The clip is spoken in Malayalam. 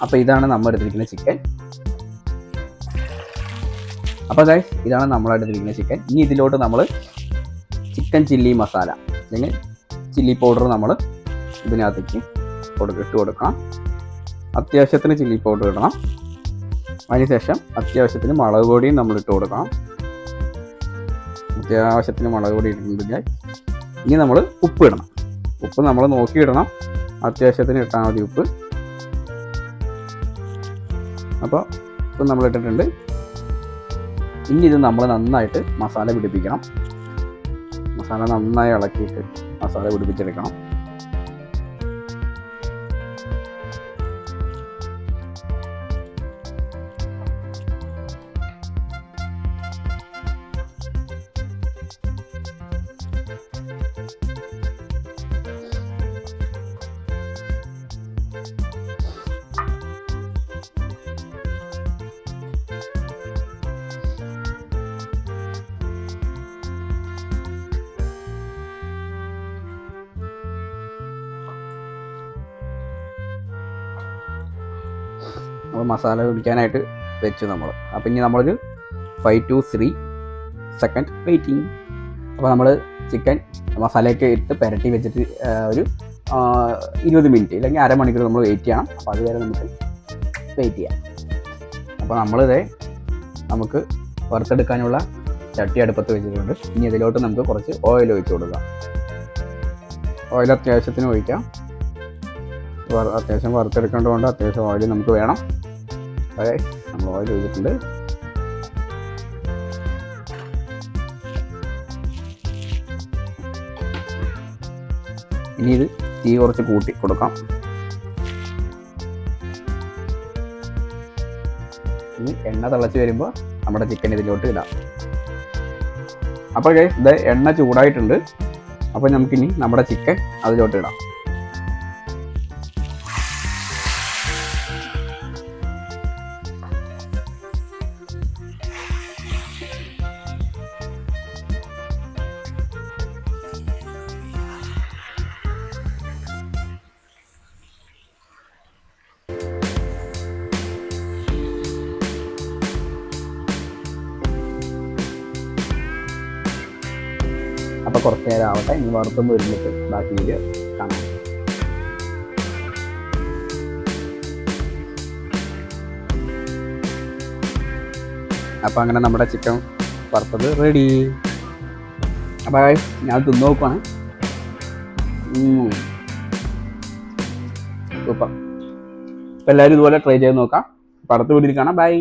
അപ്പോൾ ഇതാണ് നമ്മൾ എടുത്തിരിക്കുന്ന ചിക്കൻ. അപ്പോൾ ഗൈസ് ഇതാണ് നമ്മളെടുത്തിരിക്കുന്ന ചിക്കൻ. ഇനി ഇതിലോട്ട് നമ്മൾ ചിക്കൻ ചില്ലി മസാല അല്ലെങ്കിൽ ചില്ലി പൗഡർ നമ്മൾ ഇതിനകത്തേക്ക് ഇട്ട് കൊടുക്കാം. അത്യാവശ്യത്തിന് ചില്ലി പൗഡർ ഇടണം. അതിനുശേഷം അത്യാവശ്യത്തിന് മുളക് പൊടിയും നമ്മൾ ഇട്ട് കൊടുക്കണം. അത്യാവശ്യത്തിന് മുളക് പൊടി ഇട്ടിട്ടുണ്ടെങ്കിൽ ഇനി നമ്മൾ ഉപ്പ് ഇടണം. ഉപ്പ് നമ്മൾ നോക്കിയിടണം, അത്യാവശ്യത്തിന് ഇട്ടാൽ മതി ഉപ്പ്. അപ്പോൾ ഇപ്പം നമ്മൾ ഇട്ടിട്ടുണ്ട്. ഇനി ഇത് നമ്മൾ നന്നായിട്ട് മസാല പിടിപ്പിക്കണം. മസാല നന്നായി ഇളക്കിയിട്ട് മസാല പിടിപ്പിച്ചെടുക്കണം. നമ്മൾ മസാല പിടിക്കാനായിട്ട് വെച്ചു നമ്മൾ. അപ്പോൾ ഇനി നമ്മളൊരു 5 to 3 സെക്കൻഡ് വെയിറ്റിംഗ്. അപ്പോൾ നമ്മൾ ചിക്കൻ മസാലയൊക്കെ ഇട്ട് പുരട്ടി വെച്ചിട്ട് ഒരു 20 മിനിറ്റ് അല്ലെങ്കിൽ അരമണിക്കൂർ നമ്മൾ വെയിറ്റ് ചെയ്യണം. അപ്പോൾ അതുവരെ നമുക്ക് വെയിറ്റ് ചെയ്യാം. അപ്പോൾ നമുക്ക് വറുത്തെടുക്കാനുള്ള ചട്ടി അടുപ്പത്ത് വെച്ചിട്ടുണ്ട്. ഇനി ഇതിലോട്ട് നമുക്ക് കുറച്ച് ഓയിൽ ഒഴിച്ച് കൊടുക്കാം. ഓയിൽ അത്യാവശ്യത്തിന് ഒഴിക്കാം. അത്യാവശ്യം വറുത്തെടുക്കേണ്ടതുകൊണ്ട് അത്യാവശ്യം ഓയിൽ നമുക്ക് വേണം. അതെ, നമ്മൾ ഓയിൽ ഒഴിച്ചിട്ടുണ്ട്. ഇനി ഇത് തീ കുറച്ച് കൂട്ടി കൊടുക്കാം. ഇനി എണ്ണ തിളച്ച് വരുമ്പോൾ നമ്മുടെ ചിക്കൻ ഇതിലോട്ട് ഇടാം. അപ്പോൾ ഇത് എണ്ണ ചൂടായിട്ടുണ്ട്. അപ്പോൾ നമുക്കിനി നമ്മുടെ ചിക്കൻ അതിലോട്ട് ഇടാം. അപ്പോൾ കുറച്ച് നേരം ആവട്ടെ. ഇനി വറുത്തൊന്ന് വരുന്നിട്ട് ബാക്കി വീഡിയോ കാണാം. അപ്പോൾ അങ്ങനെ നമ്മുടെ ചിക്കൻ വറുത്തത് റെഡി. അപ്പോൾ ഞാൻ തിന്ന് നോക്കുവാണ്. സൂപ്പർ. അപ്പോൾ എല്ലാവരും ഇതുപോലെ ട്രൈ ചെയ്ത് നോക്കാം. അപ്പോൾ അടുത്ത വീഡിയോയിൽ കാണാം. ബൈ.